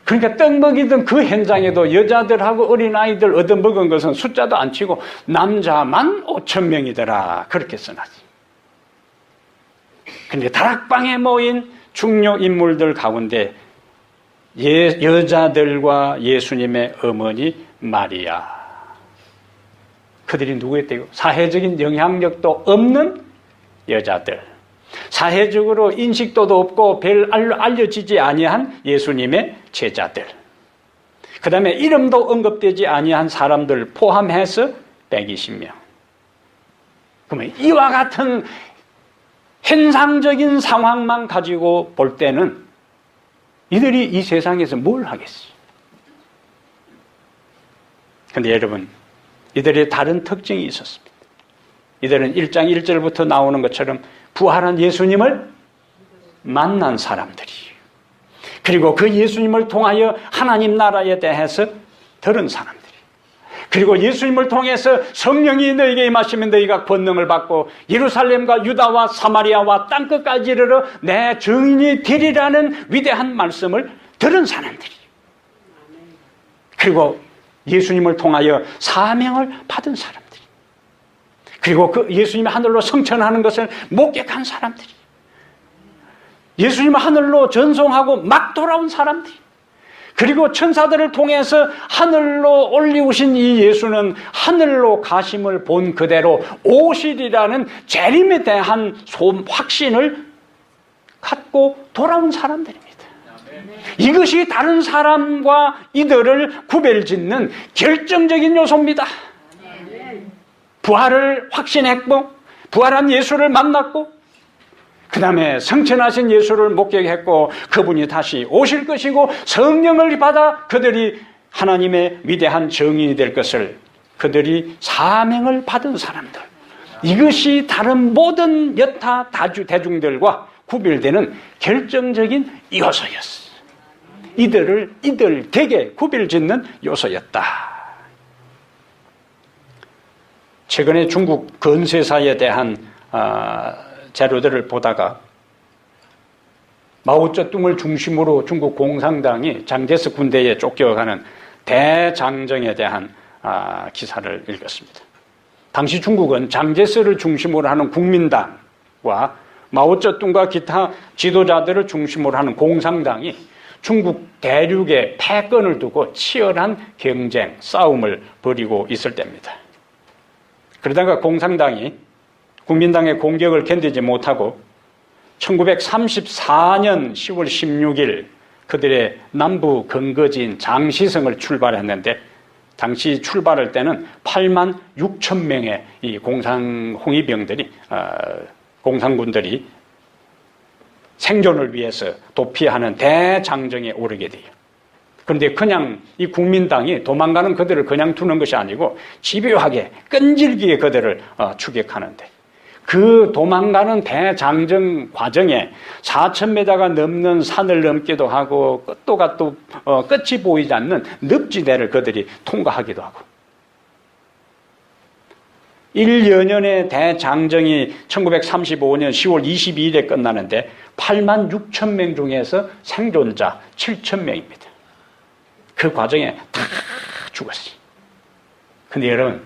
그러니까 떡 먹이던 그 현장에도 여자들하고 어린아이들 얻어먹은 것은 숫자도 안 치고 남자만 5,000명이더라. 그렇게 써놨어. 그런데 다락방에 모인 중요 인물들 가운데 여자들과 예수님의 어머니 마리아. 그들이 누구였대요? 사회적인 영향력도 없는 여자들. 사회적으로 인식도도 없고 별 알려지지 아니한 예수님의 제자들. 그 다음에 이름도 언급되지 아니한 사람들 포함해서 120명. 그러면 이와 같은 현상적인 상황만 가지고 볼 때는 이들이 이 세상에서 뭘 하겠어요? 그런데 여러분, 이들의 다른 특징이 있었습니다. 이들은 1장 1절부터 나오는 것처럼 부활한 예수님을 만난 사람들이에요. 그리고 그 예수님을 통하여 하나님 나라에 대해서 들은 사람들이에요. 그리고 예수님을 통해서 성령이 너희에게 임하시면 너희가 권능을 받고 예루살렘과 유다와 사마리아와 땅끝까지 이르러 내 증인이 되리라는 위대한 말씀을 들은 사람들이에요. 그리고 예수님을 통하여 사명을 받은 사람들. 그리고 그 예수님이 하늘로 승천하는 것을 목격한 사람들이. 예수님을 하늘로 전송하고 막 돌아온 사람들이. 그리고 천사들을 통해서 하늘로 올리우신 이 예수는 하늘로 가심을 본 그대로 오시리라는 재림에 대한 확신을 갖고 돌아온 사람들입니다. 이것이 다른 사람과 이들을 구별짓는 결정적인 요소입니다. 부활을 확신했고 부활한 예수를 만났고 그 다음에 성천하신 예수를 목격했고 그분이 다시 오실 것이고 성령을 받아 그들이 하나님의 위대한 정인이 될 것을 그들이 사명을 받은 사람들. 이것이 다른 모든 여타 대중들과 구별되는 결정적인 요소였어. 이들 구별짓는 요소였다. 최근에 중국 건세사에 대한 자료들을 보다가 마오쩌둥을 중심으로 중국 공산당이 장제스 군대에 쫓겨가는 대장정에 대한 기사를 읽었습니다. 당시 중국은 장제스를 중심으로 하는 국민당과 마오쩌둥과 기타 지도자들을 중심으로 하는 공산당이 중국 대륙의 패권을 두고 치열한 경쟁, 싸움을 벌이고 있을 때입니다. 그러다가 공산당이 국민당의 공격을 견디지 못하고 1934년 10월 16일 그들의 남부 근거지인 장시성을 출발했는데 당시 출발할 때는 8만 6천 명의 이 공산군들이 생존을 위해서 도피하는 대장정에 오르게 돼요. 그런데 그냥 이 국민당이 도망가는 그들을 그냥 두는 것이 아니고 집요하게 끈질기게 그들을 추격하는데 그 도망가는 대장정 과정에 4,000m가 넘는 산을 넘기도 하고 끝이 보이지 않는 늪지대를 그들이 통과하기도 하고 1여년의 대장정이 1935년 10월 22일에 끝나는데 8만 6천 명 중에서 생존자 7천 명입니다. 그 과정에 다 죽었어요. 근데 여러분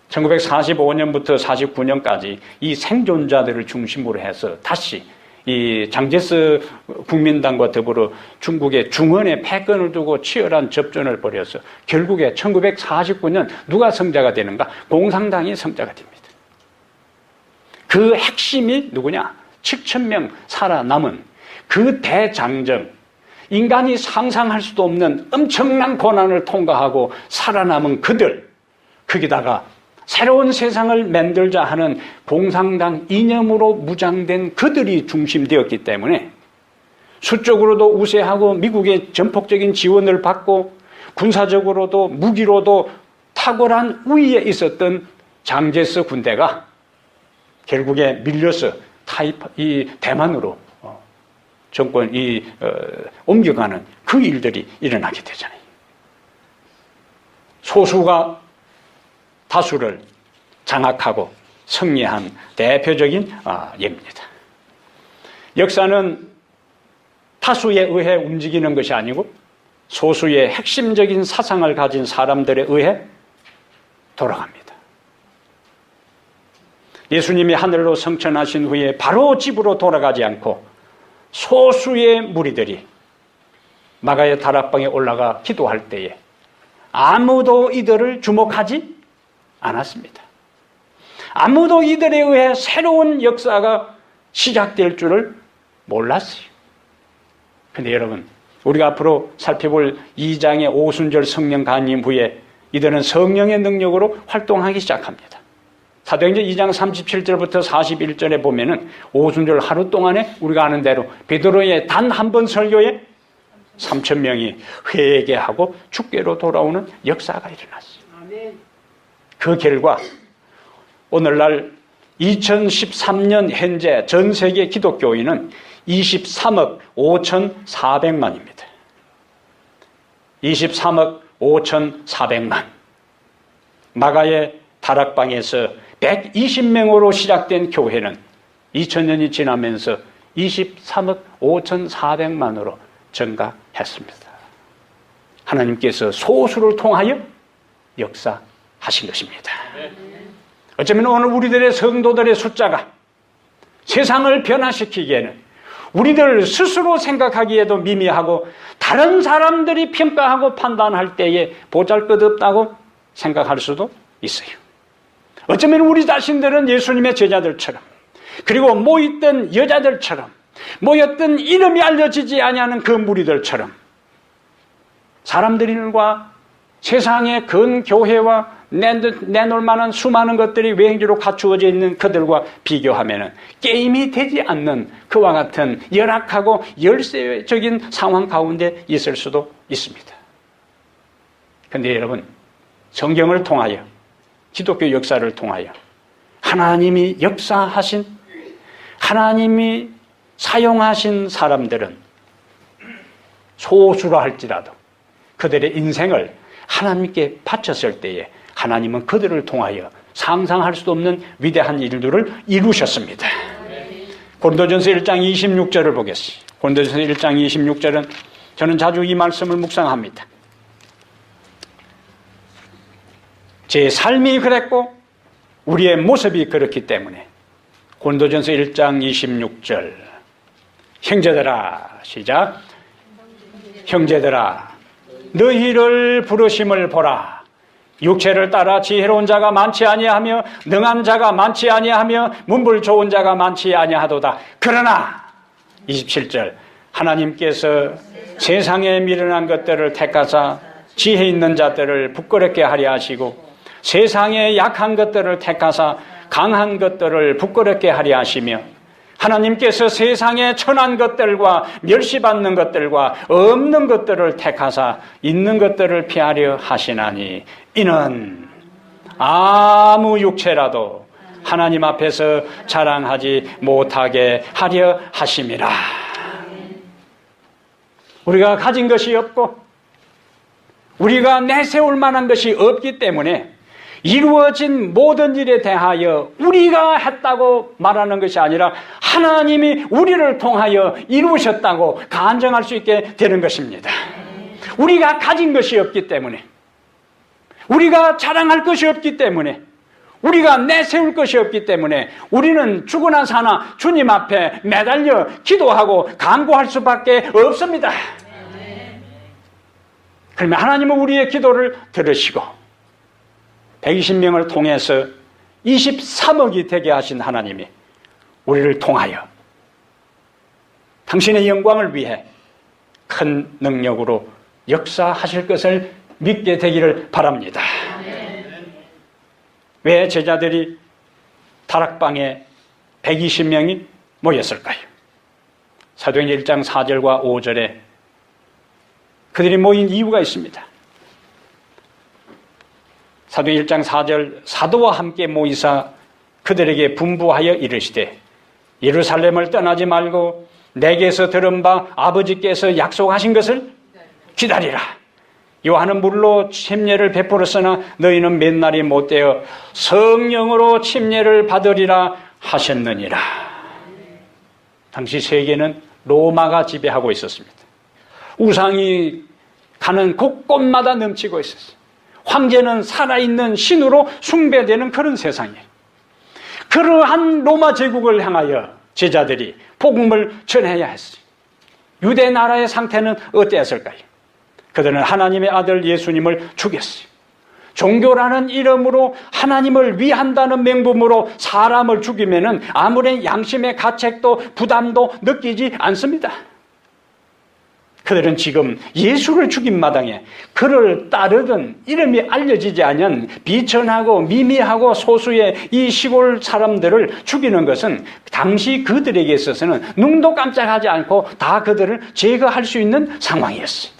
1945년부터 49년까지 이 생존자들을 중심으로 해서 다시 이 장제스 국민당과 더불어 중국의 중원에 패권을 두고 치열한 접전을 벌여서 결국에 1949년 누가 성자가 되는가? 공산당이 성자가 됩니다. 그 핵심이 누구냐? 7,000명 살아남은 그 대장정, 인간이 상상할 수도 없는 엄청난 고난을 통과하고 살아남은 그들, 거기다가 새로운 세상을 만들자 하는 공산당 이념으로 무장된 그들이 중심되었기 때문에 수적으로도 우세하고 미국의 전폭적인 지원을 받고 군사적으로도 무기로도 탁월한 우위에 있었던 장제스 군대가 결국에 밀려서 이 대만으로 정권이 옮겨가는 그 일들이 일어나게 되잖아요. 소수가 다수를 장악하고 승리한 대표적인 예입니다. 역사는 다수에 의해 움직이는 것이 아니고 소수의 핵심적인 사상을 가진 사람들에 의해 돌아갑니다. 예수님이 하늘로 승천하신 후에 바로 집으로 돌아가지 않고 소수의 무리들이 마가의 다락방에 올라가 기도할 때에 아무도 이들을 주목하지 않았습니다. 아무도 이들에 의해 새로운 역사가 시작될 줄을 몰랐어요. 그런데 여러분, 우리가 앞으로 살펴볼 2장의 오순절 성령 간임 후에 이들은 성령의 능력으로 활동하기 시작합니다. 사도행전 2장 37절부터 41절에 보면은 오순절 하루 동안에 우리가 아는 대로 베드로의 단 한 번 설교에 3,000명이 회개하고 주께로 돌아오는 역사가 일어났어요. 그 결과 오늘날 2013년 현재 전 세계 기독교인은 23억 5,400만입니다. 23억 5,400만. 마가의 다락방에서 120명으로 시작된 교회는 2000년이 지나면서 23억 5,400만으로 증가했습니다. 하나님께서 소수를 통하여 역사하신 것입니다. 어쩌면 오늘 우리들의 성도들의 숫자가 세상을 변화시키기에는 우리들 스스로 생각하기에도 미미하고 다른 사람들이 평가하고 판단할 때에 보잘것없다고 생각할 수도 있어요. 어쩌면 우리 자신들은 예수님의 제자들처럼 그리고 모였던 여자들처럼 모였던 이름이 알려지지 아니하는 그 무리들처럼 사람들과 세상의 근 교회와 내놓을 만한 수많은 것들이 외행지로 갖추어져 있는 그들과 비교하면 게임이 되지 않는 그와 같은 열악하고 열세적인 상황 가운데 있을 수도 있습니다. 그런데 여러분, 성경을 통하여 기독교 역사를 통하여 하나님이 역사하신 하나님이 사용하신 사람들은 소수라 할지라도 그들의 인생을 하나님께 바쳤을 때에 하나님은 그들을 통하여 상상할 수 없는 위대한 일들을 이루셨습니다. 고린도전서 1장 26절을 보겠습니다. 고린도전서 1장 26절은 저는 자주 이 말씀을 묵상합니다. 제 삶이 그랬고 우리의 모습이 그렇기 때문에 고린도전서 1장 26절 형제들아 시작 형제들아 너희를 부르심을 보라 육체를 따라 지혜로운 자가 많지 아니하며 능한 자가 많지 아니하며 문불 좋은 자가 많지 아니하도다. 그러나 27절 하나님께서 세상에 미련한 것들을 택하사 지혜 있는 자들을 부끄럽게 하려 하시고 세상에 약한 것들을 택하사 강한 것들을 부끄럽게 하려 하시며 하나님께서 세상에 천한 것들과 멸시받는 것들과 없는 것들을 택하사 있는 것들을 피하려 하시나니 이는 아무 육체라도 하나님 앞에서 자랑하지 못하게 하려 하심이라. 우리가 가진 것이 없고 우리가 내세울 만한 것이 없기 때문에 이루어진 모든 일에 대하여 우리가 했다고 말하는 것이 아니라 하나님이 우리를 통하여 이루셨다고 간증할 수 있게 되는 것입니다. 우리가 가진 것이 없기 때문에 우리가 자랑할 것이 없기 때문에 우리가 내세울 것이 없기 때문에 우리는 죽으나 사나 주님 앞에 매달려 기도하고 간구할 수밖에 없습니다. 그러면 하나님은 우리의 기도를 들으시고 120명을 통해서 23억이 되게 하신 하나님이 우리를 통하여 당신의 영광을 위해 큰 능력으로 역사하실 것을 믿게 되기를 바랍니다. 왜 제자들이 다락방에 120명이 모였을까요? 사도행전 1장 4절과 5절에 그들이 모인 이유가 있습니다. 사도행 1장 4절 사도와 함께 모이사 그들에게 분부하여 이르시되 예루살렘을 떠나지 말고 내게서 들은 바 아버지께서 약속하신 것을 기다리라. 요한은 물로 침례를 베풀었으나 너희는 몇 날이 못되어 성령으로 침례를 받으리라 하셨느니라. 당시 세계는 로마가 지배하고 있었습니다. 우상이 가는 곳곳마다 넘치고 있었어요. 황제는 살아있는 신으로 숭배되는 그런 세상이에요. 그러한 로마 제국을 향하여 제자들이 복음을 전해야 했어요. 유대 나라의 상태는 어땠을까요? 그들은 하나님의 아들 예수님을 죽였어요. 종교라는 이름으로 하나님을 위한다는 맹금으로 사람을 죽이면은 아무런 양심의 가책도 부담도 느끼지 않습니다. 그들은 지금 예수를 죽인 마당에 그를 따르던 이름이 알려지지 않은 비천하고 미미하고 소수의 이 시골 사람들을 죽이는 것은 당시 그들에게 있어서는 눈도 깜짝하지 않고 다 그들을 제거할 수 있는 상황이었어요.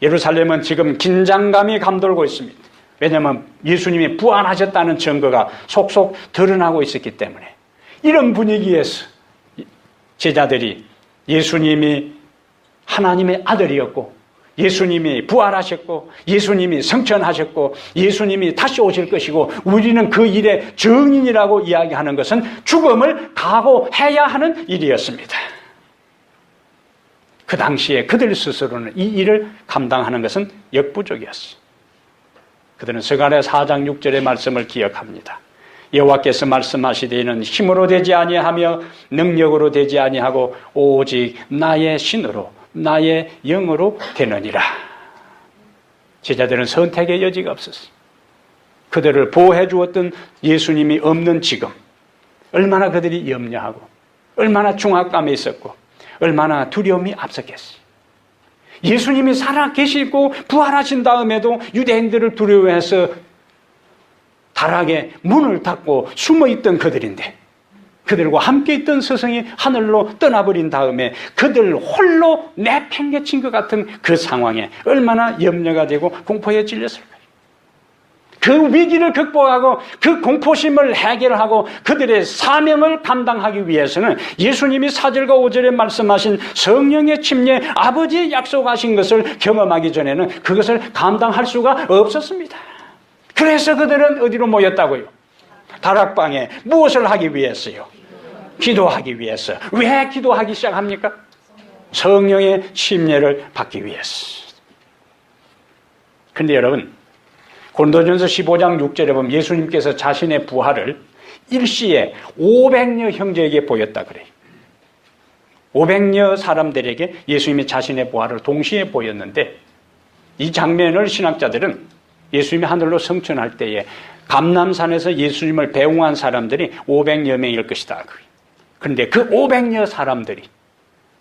예루살렘은 지금 긴장감이 감돌고 있습니다. 왜냐하면 예수님이 부활하셨다는 증거가 속속 드러나고 있었기 때문에. 이런 분위기에서 제자들이 예수님이 하나님의 아들이었고 예수님이 부활하셨고 예수님이 성천하셨고 예수님이 다시 오실 것이고 우리는 그 일의 증인이라고 이야기하는 것은 죽음을 각오해야 하는 일이었습니다. 그 당시에 그들 스스로는 이 일을 감당하는 것은 역부족이었어요. 그들은 스가랴 4장 6절의 말씀을 기억합니다. 여호와께서 말씀하시되 이는 힘으로 되지 아니하며 능력으로 되지 아니하고 오직 나의 신으로 나의 영으로 되느니라. 제자들은 선택의 여지가 없었어요. 그들을 보호해 주었던 예수님이 없는 지금 얼마나 그들이 염려하고 얼마나 중압감에 있었고 얼마나 두려움이 앞섰겠어요. 예수님이 살아 계시고 부활하신 다음에도 유대인들을 두려워해서 다락에 문을 닫고 숨어있던 그들인데 그들과 함께 있던 스승이 하늘로 떠나버린 다음에 그들 홀로 내팽개친 것 같은 그 상황에 얼마나 염려가 되고 공포에 찔렸을까요? 그 위기를 극복하고 그 공포심을 해결하고 그들의 사명을 감당하기 위해서는 예수님이 4절과 5절에 말씀하신 성령의 침례, 아버지의 약속하신 것을 경험하기 전에는 그것을 감당할 수가 없었습니다. 그래서 그들은 어디로 모였다고요? 다락방에 무엇을 하기 위해서요? 기도하기 위해서. 왜 기도하기 시작합니까? 성령의 침례를 받기 위해서. 그런데 여러분, 고린도전서 15장 6절에 보면 예수님께서 자신의 부활을 일시에 500여 형제에게 보였다 그래요. 500여 사람들에게 예수님이 자신의 부활을 동시에 보였는데 이 장면을 신학자들은 예수님이 하늘로 승천할 때에 감람산에서 예수님을 배웅한 사람들이 500여 명일 것이다. 그런데 그 500여 사람들이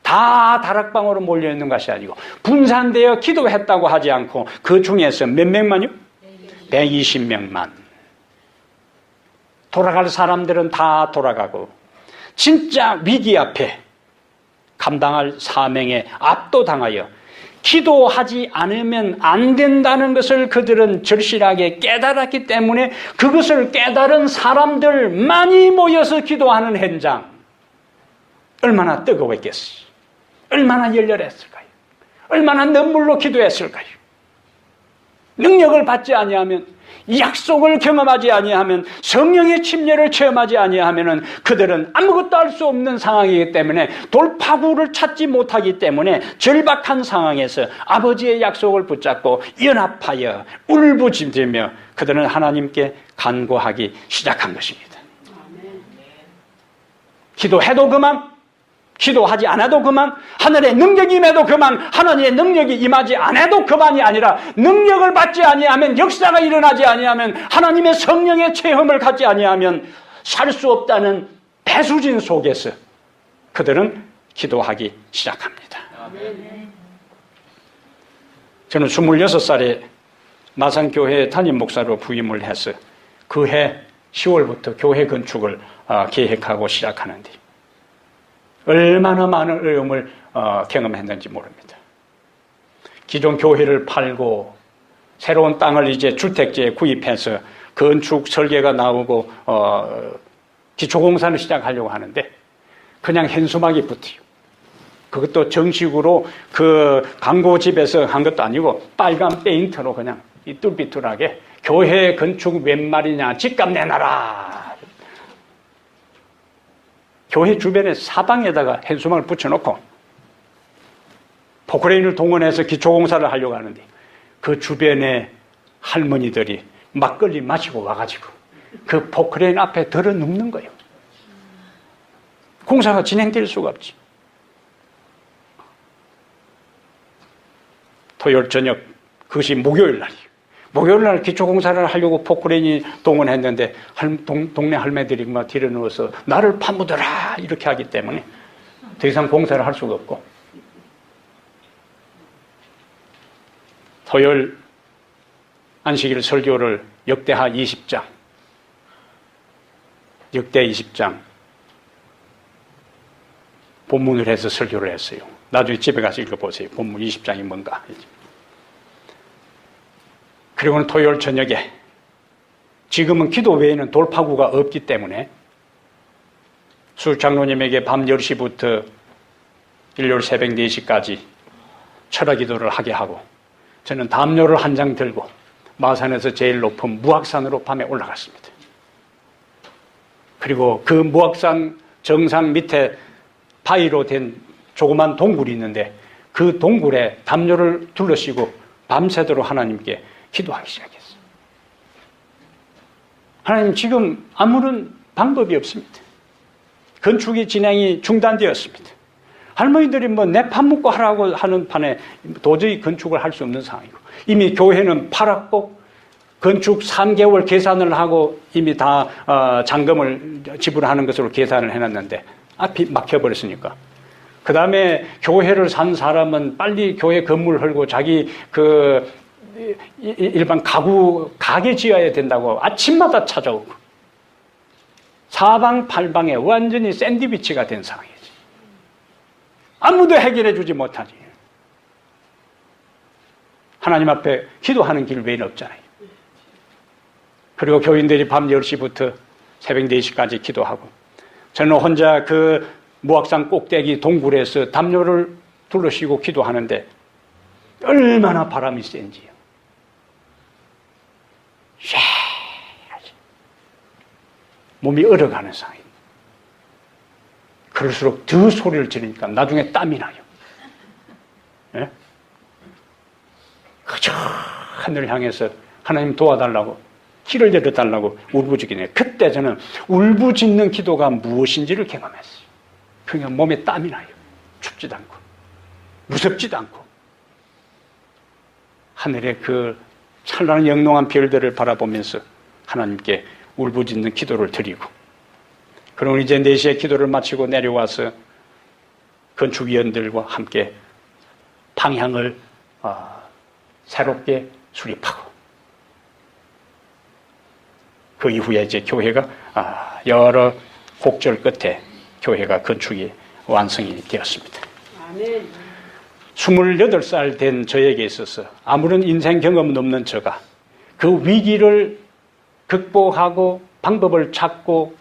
다 다락방으로 몰려있는 것이 아니고 분산되어 기도했다고 하지 않고 그 중에서 몇 명만요? 120명만. 돌아갈 사람들은 다 돌아가고 진짜 위기 앞에 감당할 사명에 압도당하여 기도하지 않으면 안 된다는 것을 그들은 절실하게 깨달았기 때문에 그것을 깨달은 사람들만이 모여서 기도하는 현장, 얼마나 뜨거웠겠어요? 얼마나 열렬했을까요? 얼마나 눈물로 기도했을까요? 능력을 받지 아니하면, 약속을 경험하지 아니하면, 성령의 침례를 체험하지 아니하면 그들은 아무것도 할 수 없는 상황이기 때문에 돌파구를 찾지 못하기 때문에 절박한 상황에서 아버지의 약속을 붙잡고 연합하여 울부짖으며 그들은 하나님께 간구하기 시작한 것입니다. 기도해도 그만, 기도하지 않아도 그만, 하늘의 능력이 임해도 그만, 하나님의 능력이 임하지 않아도 그만이 아니라 능력을 받지 아니하면, 역사가 일어나지 아니하면, 하나님의 성령의 체험을 갖지 아니하면 살 수 없다는 배수진 속에서 그들은 기도하기 시작합니다. 저는 26살에 마산교회 담임 목사로 부임을 해서 그 해 10월부터 교회 건축을 계획하고 시작하는데 얼마나 많은 어려움을 경험했는지 모릅니다. 기존 교회를 팔고 새로운 땅을 이제 주택지에 구입해서 건축 설계가 나오고 기초공사를 시작하려고 하는데 그냥 현수막이 붙어요. 그것도 정식으로 그 광고집에서 한 것도 아니고 빨간 페인트로 그냥 삐뚤삐뚤하게 교회 건축 웬 말이냐, 집값 내놔라. 교회 주변에 사방에다가 현수막을 붙여놓고 포크레인을 동원해서 기초공사를 하려고 하는데 그 주변에 할머니들이 막걸리 마시고 와가지고 그 포크레인 앞에 들어 눕는 거예요. 공사가 진행될 수가 없지. 토요일 저녁, 그것이 목요일 날이에요. 목요일 날 기초공사를 하려고 포크레인이 동원했는데 동네 할매들이 막 뒤로 누워서 나를 파묻어라 이렇게 하기 때문에 더 이상 공사를 할 수가 없고 토요일 안식일 설교를 역대하 20장, 역대 20장 본문을 해서 설교를 했어요. 나중에 집에 가서 읽어보세요. 본문 20장이 뭔가. 그리고는 토요일 저녁에 지금은 기도 외에는 돌파구가 없기 때문에 수 장로님에게 밤 10시부터 일요일 새벽 4시까지 철학 기도를 하게 하고 저는 담요를 한 장 들고 마산에서 제일 높은 무악산으로 밤에 올라갔습니다. 그리고 그 무악산 정상 밑에 바위로 된 조그만 동굴이 있는데 그 동굴에 담요를 둘러쓰고 밤새도록 하나님께 기도하기 시작했어요. 하나님, 지금 아무런 방법이 없습니다. 건축이 진행이 중단되었습니다. 할머니들이 뭐 내 밥 먹고 하라고 하는 판에 도저히 건축을 할 수 없는 상황이고 이미 교회는 팔았고 건축 3개월 계산을 하고 이미 다 잔금을 지불하는 것으로 계산을 해놨는데 앞이 막혀버렸으니까 그 다음에 교회를 산 사람은 빨리 교회 건물 헐고 자기 그 일반 가게 지어야 된다고 아침마다 찾아오고 사방팔방에 완전히 샌드위치가 된 상황이지. 아무도 해결해 주지 못하지. 하나님 앞에 기도하는 길 외에는 없잖아요. 그리고 교인들이 밤 10시부터 새벽 4시까지 기도하고 저는 혼자 그 무악산 꼭대기 동굴에서 담요를 둘러쓰고 기도하는데 얼마나 바람이 센지요. 쉐라지. 몸이 얼어가는 상황입니다. 그럴수록 더 소리를 지르니까 나중에 땀이 나요. 예? 그저 하늘을 향해서 하나님 도와달라고 길을 열어달라고 울부짖기네. 그때 저는 울부짖는 기도가 무엇인지를 경험했어요. 그냥 몸에 땀이 나요. 춥지도 않고 무섭지도 않고 하늘의 그 찬란한 영롱한 별들을 바라보면서 하나님께 울부짖는 기도를 드리고 그러면 이제 4시에 기도를 마치고 내려와서 건축위원들과 함께 방향을 새롭게 수립하고 그 이후에 이제 교회가 여러 곡절 끝에 교회가 건축이 완성이 되었습니다. 아멘. 28살 된 저에게 있어서 아무런 인생 경험은 없는 저가 그 위기를 극복하고 방법을 찾고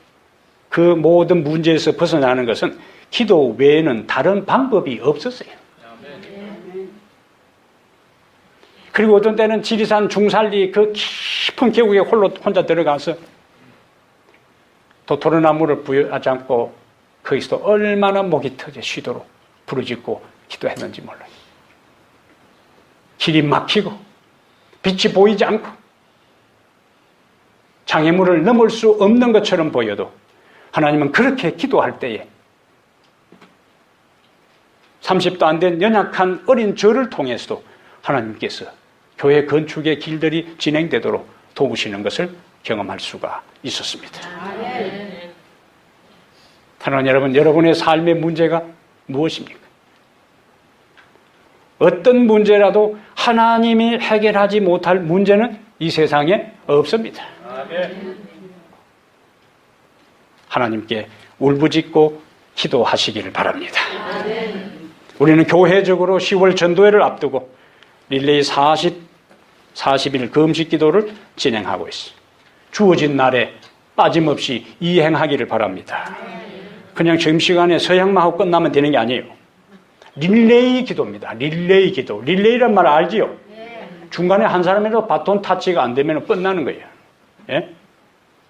그 모든 문제에서 벗어나는 것은 기도 외에는 다른 방법이 없었어요. 아멘. 그리고 어떤 때는 지리산 중산리 그 깊은 계곡에 혼자 들어가서 도토리나무를 부여하지 않고 거기서 얼마나 목이 터져 쉬도록 부르짖고 기도했는지 몰라요. 길이 막히고 빛이 보이지 않고 장애물을 넘을 수 없는 것처럼 보여도 하나님은 그렇게 기도할 때에 30도 안 된 연약한 어린 저를 통해서도 하나님께서 교회 건축의 길들이 진행되도록 도우시는 것을 경험할 수가 있었습니다. 사랑하는 여러분, 여러분의 삶의 문제가 무엇입니까? 어떤 문제라도 하나님이 해결하지 못할 문제는 이 세상에 없습니다. 하나님께 울부짖고 기도하시기를 바랍니다. 우리는 교회적으로 10월 전도회를 앞두고 릴레이 40일 금식 기도를 진행하고 있어요. 주어진 날에 빠짐없이 이행하기를 바랍니다. 그냥 점심시간에 서양마하고 끝나면 되는 게 아니에요. 릴레이 기도입니다. 릴레이 기도. 릴레이란 말 알지요? 중간에 한 사람이라도 바톤 타치가 안 되면 끝나는 거예요. 예?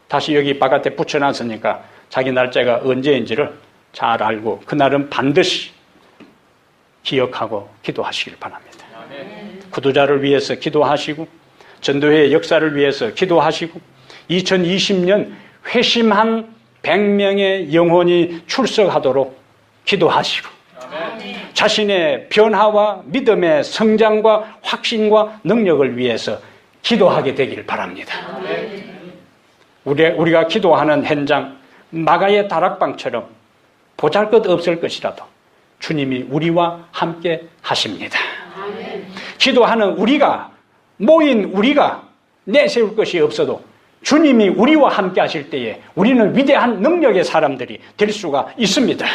다시 여기 바깥에 붙여놨으니까 자기 날짜가 언제인지를 잘 알고 그날은 반드시 기억하고 기도하시길 바랍니다. 구도자를 위해서 기도하시고 전도회의 역사를 위해서 기도하시고 2020년 회심한 100명의 영혼이 출석하도록 기도하시고 자신의 변화와 믿음의 성장과 확신과 능력을 위해서 기도하게 되길 바랍니다. 우리가 기도하는 현장 마가의 다락방처럼 보잘것없을 것이라도 주님이 우리와 함께 하십니다. 기도하는 우리가 모인 우리가 내세울 것이 없어도 주님이 우리와 함께 하실 때에 우리는 위대한 능력의 사람들이 될 수가 있습니다.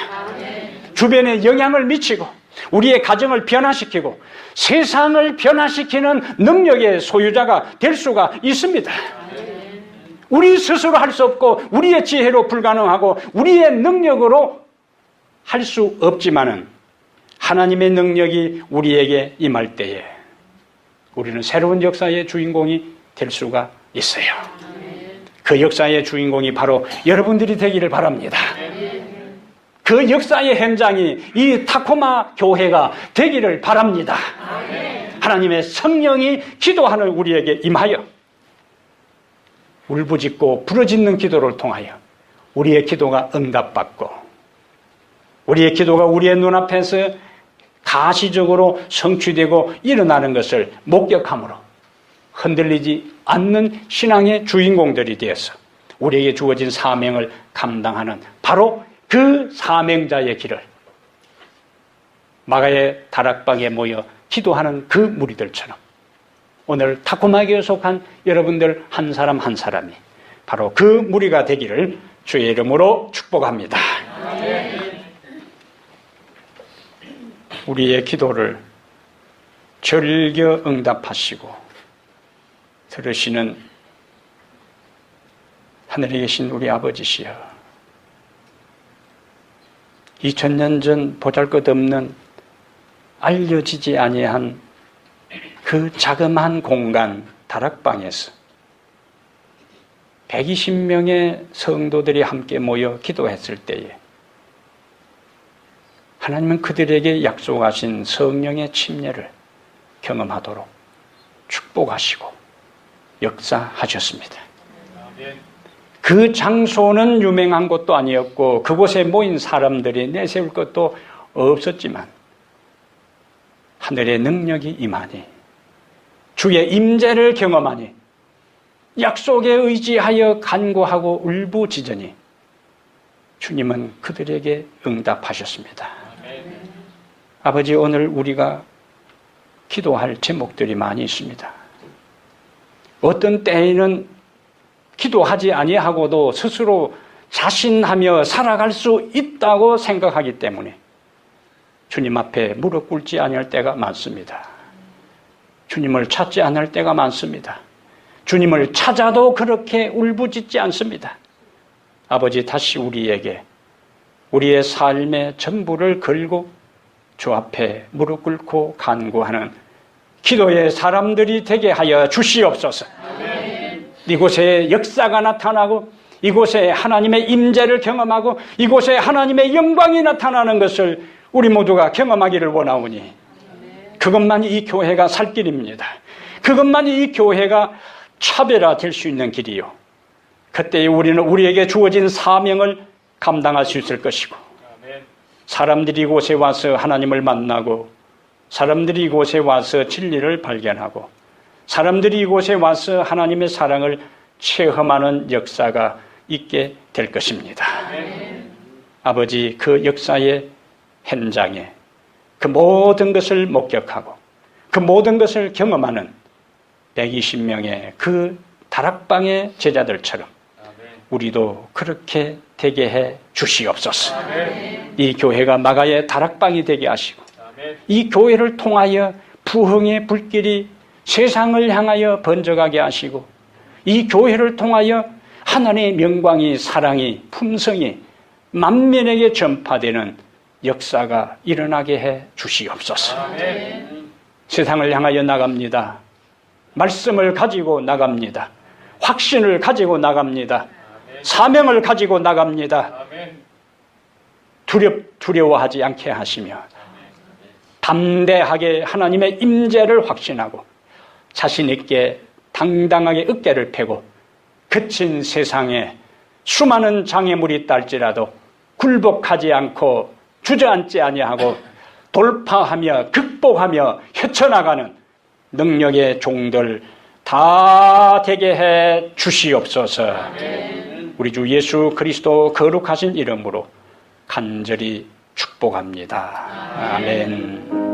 주변에 영향을 미치고 우리의 가정을 변화시키고 세상을 변화시키는 능력의 소유자가 될 수가 있습니다. 우리 스스로 할 수 없고 우리의 지혜로 불가능하고 우리의 능력으로 할 수 없지만은 하나님의 능력이 우리에게 임할 때에 우리는 새로운 역사의 주인공이 될 수가 있어요. 그 역사의 주인공이 바로 여러분들이 되기를 바랍니다. 그 역사의 현장이 이 타코마 교회가 되기를 바랍니다. 하나님의 성령이 기도하는 우리에게 임하여 울부짖고 부르짖는 기도를 통하여 우리의 기도가 응답받고 우리의 기도가 우리의 눈앞에서 가시적으로 성취되고 일어나는 것을 목격함으로 흔들리지 않는 신앙의 주인공들이 되어서 우리에게 주어진 사명을 감당하는 바로 그 사명자의 길을 마가의 다락방에 모여 기도하는 그 무리들처럼 오늘 타코마교에 속한 여러분들 한 사람 한 사람이 바로 그 무리가 되기를 주의 이름으로 축복합니다. 우리의 기도를 절겨 응답하시고 들으시는 하늘에 계신 우리 아버지시여, 2000년 전 보잘것없는 알려지지 아니한 그 자그마한 공간 다락방에서 120명의 성도들이 함께 모여 기도했을 때에 하나님은 그들에게 약속하신 성령의 침례를 경험하도록 축복하시고 역사하셨습니다. 그 장소는 유명한 곳도 아니었고 그곳에 모인 사람들이 내세울 것도 없었지만 하늘의 능력이 임하니 주의 임재를 경험하니 약속에 의지하여 간구하고 울부짖으니 주님은 그들에게 응답하셨습니다. 아버지, 오늘 우리가 기도할 제목들이 많이 있습니다. 어떤 때에는 기도하지 아니하고도 스스로 자신하며 살아갈 수 있다고 생각하기 때문에 주님 앞에 무릎 꿇지 않을 때가 많습니다. 주님을 찾지 않을 때가 많습니다. 주님을 찾아도 그렇게 울부짖지 않습니다. 아버지, 다시 우리에게 우리의 삶의 전부를 걸고 주 앞에 무릎 꿇고 간구하는 기도의 사람들이 되게 하여 주시옵소서. 이곳에 역사가 나타나고 이곳에 하나님의 임재를 경험하고 이곳에 하나님의 영광이 나타나는 것을 우리 모두가 경험하기를 원하오니 그것만이 이 교회가 살 길입니다. 그것만이 이 교회가 차별화될 수 있는 길이요. 그때 우리는 우리에게 주어진 사명을 감당할 수 있을 것이고 사람들이 이곳에 와서 하나님을 만나고 사람들이 이곳에 와서 진리를 발견하고 사람들이 이곳에 와서 하나님의 사랑을 체험하는 역사가 있게 될 것입니다. 아버지, 그 역사의 현장에 그 모든 것을 목격하고 그 모든 것을 경험하는 120명의 그 다락방의 제자들처럼 우리도 그렇게 되게 해 주시옵소서. 이 교회가 마가의 다락방이 되게 하시고 이 교회를 통하여 부흥의 불길이 세상을 향하여 번져가게 하시고 이 교회를 통하여 하나님의 명광이, 사랑이, 품성이 만민에게 전파되는 역사가 일어나게 해 주시옵소서. 아멘. 세상을 향하여 나갑니다. 말씀을 가지고 나갑니다. 확신을 가지고 나갑니다. 아멘. 사명을 가지고 나갑니다. 아멘. 두려워하지 않게 하시며 담대하게 하나님의 임재를 확신하고 자신 있게 당당하게 어깨를 펴고 거친 세상에 수많은 장애물이 있다 할지라도 굴복하지 않고 주저앉지 아니하고 돌파하며 극복하며 헤쳐나가는 능력의 종들 다 되게 해 주시옵소서. 아멘. 우리 주 예수 그리스도 거룩하신 이름으로 간절히 축복합니다. 아멘.